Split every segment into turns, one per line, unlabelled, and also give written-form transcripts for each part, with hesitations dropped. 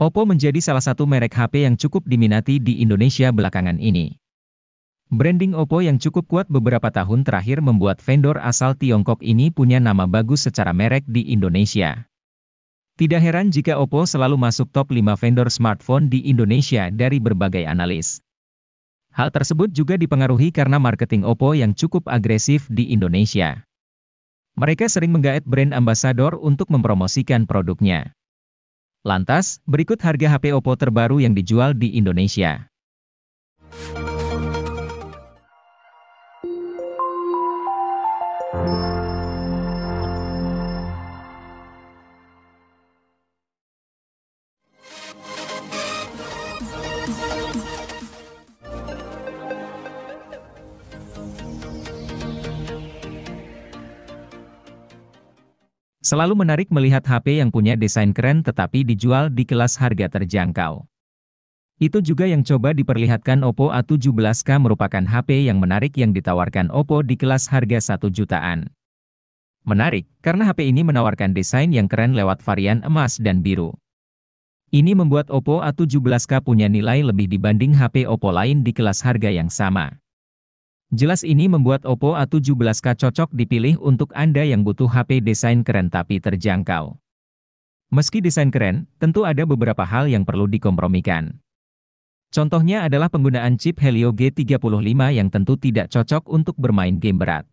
Oppo menjadi salah satu merek HP yang cukup diminati di Indonesia belakangan ini. Branding Oppo yang cukup kuat beberapa tahun terakhir membuat vendor asal Tiongkok ini punya nama bagus secara merek di Indonesia. Tidak heran jika Oppo selalu masuk top 5 vendor smartphone di Indonesia dari berbagai analis. Hal tersebut juga dipengaruhi karena marketing Oppo yang cukup agresif di Indonesia. Mereka sering menggait brand ambassador untuk mempromosikan produknya. Lantas, berikut harga HP Oppo terbaru yang dijual di Indonesia. Selalu menarik melihat HP yang punya desain keren tetapi dijual di kelas harga terjangkau. Itu juga yang coba diperlihatkan Oppo A17K merupakan HP yang menarik yang ditawarkan Oppo di kelas harga 1 jutaan. Menarik, karena HP ini menawarkan desain yang keren lewat varian emas dan biru. Ini membuat Oppo A17K punya nilai lebih dibanding HP Oppo lain di kelas harga yang sama. Jelas ini membuat Oppo A17K cocok dipilih untuk Anda yang butuh HP desain keren tapi terjangkau. Meski desain keren, tentu ada beberapa hal yang perlu dikompromikan. Contohnya adalah penggunaan chip Helio G35 yang tentu tidak cocok untuk bermain game berat.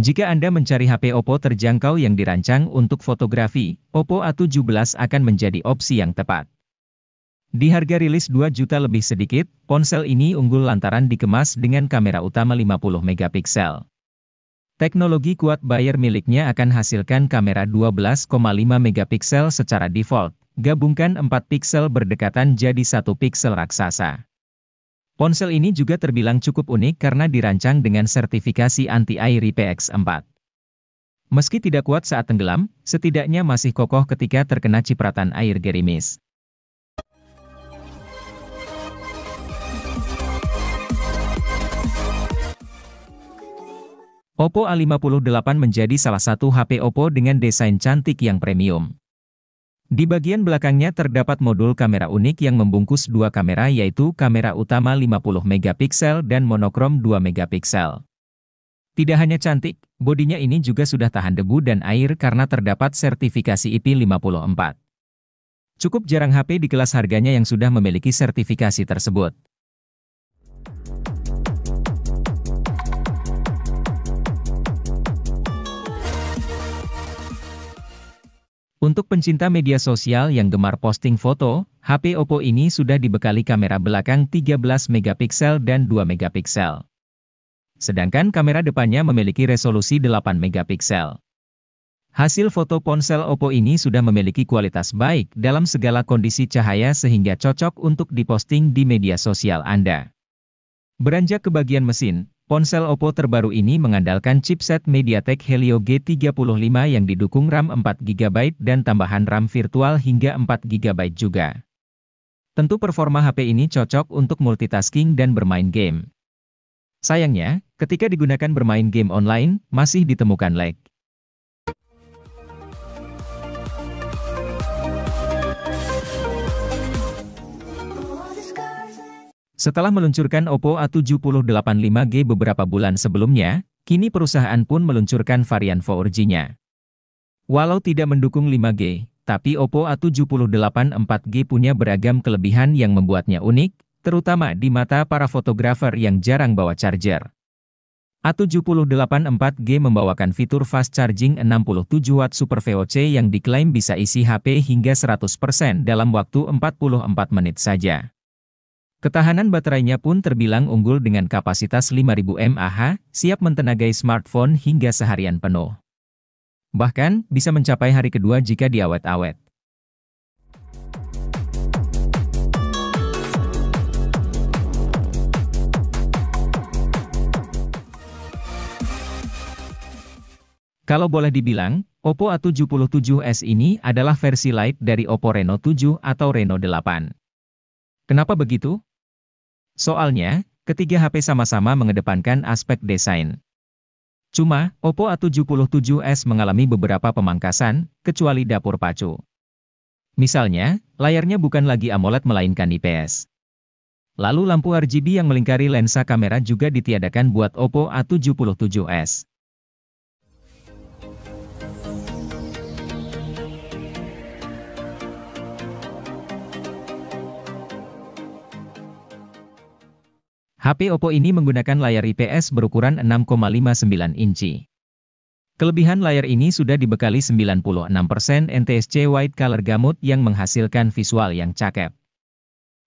Jika Anda mencari HP Oppo terjangkau yang dirancang untuk fotografi, Oppo A17 akan menjadi opsi yang tepat. Di harga rilis 2 juta lebih sedikit, ponsel ini unggul lantaran dikemas dengan kamera utama 50 megapiksel. Teknologi kuat Bayer miliknya akan hasilkan kamera 12,5 megapiksel secara default, gabungkan 4 piksel berdekatan jadi 1 piksel raksasa. Ponsel ini juga terbilang cukup unik karena dirancang dengan sertifikasi anti-air IPX4. Meski tidak kuat saat tenggelam, setidaknya masih kokoh ketika terkena cipratan air gerimis. Oppo A58 menjadi salah satu HP Oppo dengan desain cantik yang premium. Di bagian belakangnya terdapat modul kamera unik yang membungkus dua kamera yaitu kamera utama 50 megapiksel dan monokrom 2 megapiksel. Tidak hanya cantik, bodinya ini juga sudah tahan debu dan air karena terdapat sertifikasi IP54. Cukup jarang HP di kelas harganya yang sudah memiliki sertifikasi tersebut. Untuk pencinta media sosial yang gemar posting foto, HP Oppo ini sudah dibekali kamera belakang 13 megapiksel dan 2 megapiksel. Sedangkan kamera depannya memiliki resolusi 8 megapiksel. Hasil foto ponsel Oppo ini sudah memiliki kualitas baik dalam segala kondisi cahaya sehingga cocok untuk diposting di media sosial Anda. Beranjak ke bagian mesin, ponsel Oppo terbaru ini mengandalkan chipset MediaTek Helio G35 yang didukung RAM 4GB dan tambahan RAM virtual hingga 4GB juga. Tentu performa HP ini cocok untuk multitasking dan bermain game. Sayangnya, ketika digunakan bermain game online, masih ditemukan lag. Setelah meluncurkan Oppo A785 5G beberapa bulan sebelumnya, kini perusahaan pun meluncurkan varian 4G-nya. Walau tidak mendukung 5G, tapi Oppo A788 4G punya beragam kelebihan yang membuatnya unik, terutama di mata para fotografer yang jarang bawa charger. A788 4G membawakan fitur fast charging 67 Watt Super VOC yang diklaim bisa isi HP hingga 100% dalam waktu 44 menit saja. Ketahanan baterainya pun terbilang unggul dengan kapasitas 5000 mAh, siap mentenagai smartphone hingga seharian penuh. Bahkan, bisa mencapai hari kedua jika diawet-awet. Kalau boleh dibilang, Oppo A77s ini adalah versi light dari Oppo Reno 7 atau Reno 8. Kenapa begitu? Soalnya, ketiga HP sama-sama mengedepankan aspek desain. Cuma, Oppo A77s mengalami beberapa pemangkasan, kecuali dapur pacu. Misalnya, layarnya bukan lagi AMOLED melainkan IPS. Lalu lampu RGB yang melingkari lensa kamera juga ditiadakan buat Oppo A77s. HP Oppo ini menggunakan layar IPS berukuran 6,59 inci. Kelebihan layar ini sudah dibekali 96% NTSC White Color Gamut yang menghasilkan visual yang cakep.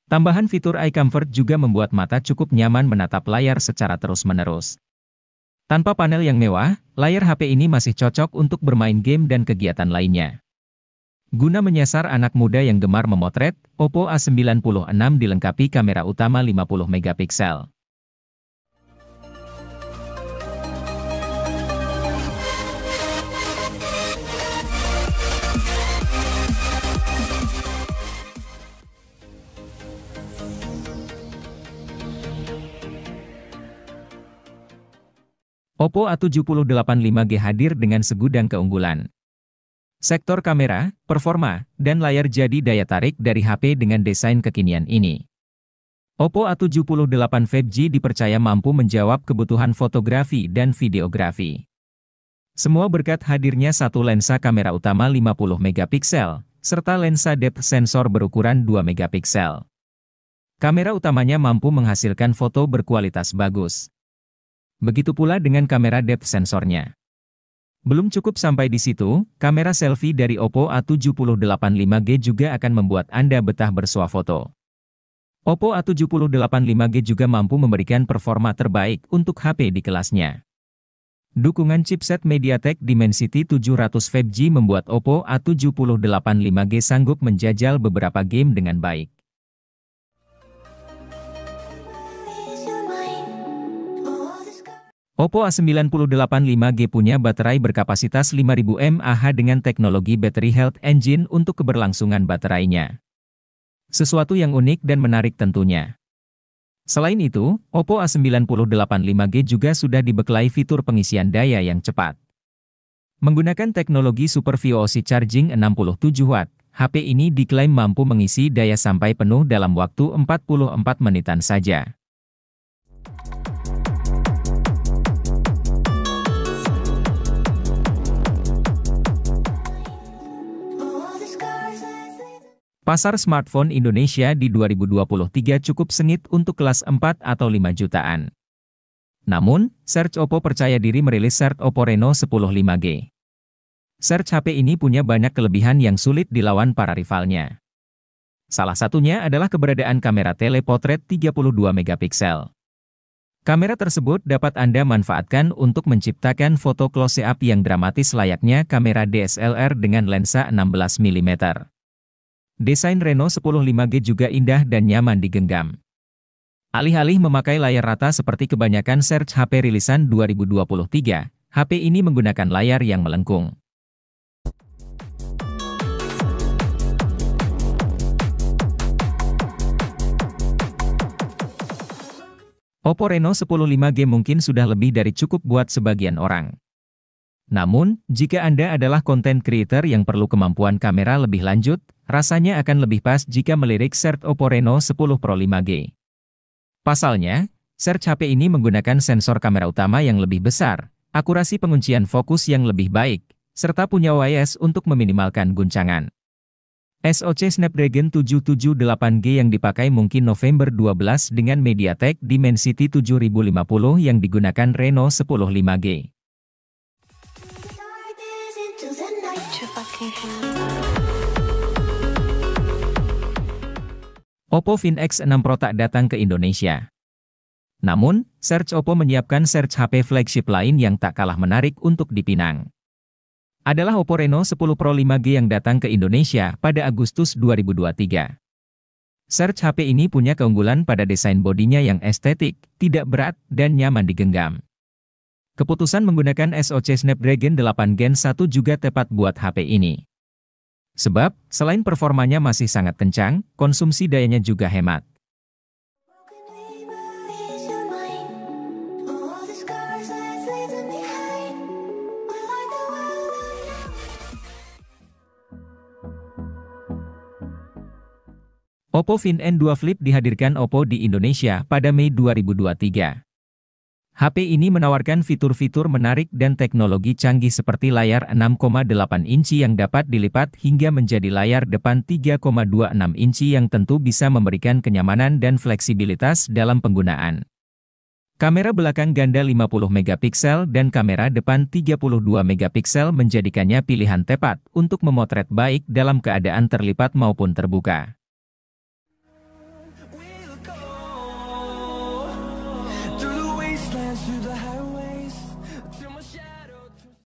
Tambahan fitur Eye Comfort juga membuat mata cukup nyaman menatap layar secara terus-menerus. Tanpa panel yang mewah, layar HP ini masih cocok untuk bermain game dan kegiatan lainnya. Guna menyasar anak muda yang gemar memotret, Oppo A96 dilengkapi kamera utama 50 megapiksel. Oppo A7085 5G hadir dengan segudang keunggulan. Sektor kamera, performa, dan layar jadi daya tarik dari HP dengan desain kekinian ini. Oppo A78 5G dipercaya mampu menjawab kebutuhan fotografi dan videografi. Semua berkat hadirnya satu lensa kamera utama 50 megapiksel, serta lensa depth sensor berukuran 2 megapiksel. Kamera utamanya mampu menghasilkan foto berkualitas bagus. Begitu pula dengan kamera depth sensornya. Belum cukup sampai di situ, kamera selfie dari Oppo A78 5G juga akan membuat Anda betah bersuah foto. Oppo A78 5G juga mampu memberikan performa terbaik untuk HP di kelasnya. Dukungan chipset MediaTek Dimensity 700 5G membuat Oppo A78 5G sanggup menjajal beberapa game dengan baik. Oppo A98 5G punya baterai berkapasitas 5000 mAh dengan teknologi Battery Health Engine untuk keberlangsungan baterainya. Sesuatu yang unik dan menarik tentunya. Selain itu, Oppo A98 5G juga sudah dibekali fitur pengisian daya yang cepat. Menggunakan teknologi Super VOC Charging 67 Watt, HP ini diklaim mampu mengisi daya sampai penuh dalam waktu 44 menitan saja. Pasar smartphone Indonesia di 2023 cukup sengit untuk kelas 4 atau 5 jutaan. Namun, Search Oppo percaya diri merilis Search Oppo Reno 10 5G. Search HP ini punya banyak kelebihan yang sulit dilawan para rivalnya. Salah satunya adalah keberadaan kamera telepotret 32 megapiksel. Kamera tersebut dapat Anda manfaatkan untuk menciptakan foto close-up yang dramatis layaknya kamera DSLR dengan lensa 16 mm. Desain Reno 10 5G juga indah dan nyaman digenggam. Alih-alih memakai layar rata seperti kebanyakan Search HP rilisan 2023, HP ini menggunakan layar yang melengkung. Oppo Reno 10 5G mungkin sudah lebih dari cukup buat sebagian orang. Namun, jika Anda adalah content creator yang perlu kemampuan kamera lebih lanjut, rasanya akan lebih pas jika melirik Search Oppo Reno 10 Pro 5G. Pasalnya, Search HP ini menggunakan sensor kamera utama yang lebih besar, akurasi penguncian fokus yang lebih baik, serta punya OIS untuk meminimalkan guncangan. SoC Snapdragon 778G yang dipakai mungkin November 12 dengan MediaTek Dimensity 7050 yang digunakan Reno 10 5G. Oppo Find X6 Pro tak datang ke Indonesia. Namun, Search Oppo menyiapkan Search HP flagship lain yang tak kalah menarik untuk dipinang. Adalah Oppo Reno 10 Pro 5G yang datang ke Indonesia pada Agustus 2023. Search HP ini punya keunggulan pada desain bodinya yang estetik, tidak berat, dan nyaman digenggam. Keputusan menggunakan SoC Snapdragon 8 Gen 1 juga tepat buat HP ini. Sebab, selain performanya masih sangat kencang, konsumsi dayanya juga hemat. Oppo Find N2 Flip dihadirkan Oppo di Indonesia pada Mei 2023. HP ini menawarkan fitur-fitur menarik dan teknologi canggih seperti layar 6,8 inci yang dapat dilipat hingga menjadi layar depan 3,26 inci yang tentu bisa memberikan kenyamanan dan fleksibilitas dalam penggunaan. Kamera belakang ganda 50 megapiksel dan kamera depan 32 megapiksel menjadikannya pilihan tepat untuk memotret baik dalam keadaan terlipat maupun terbuka.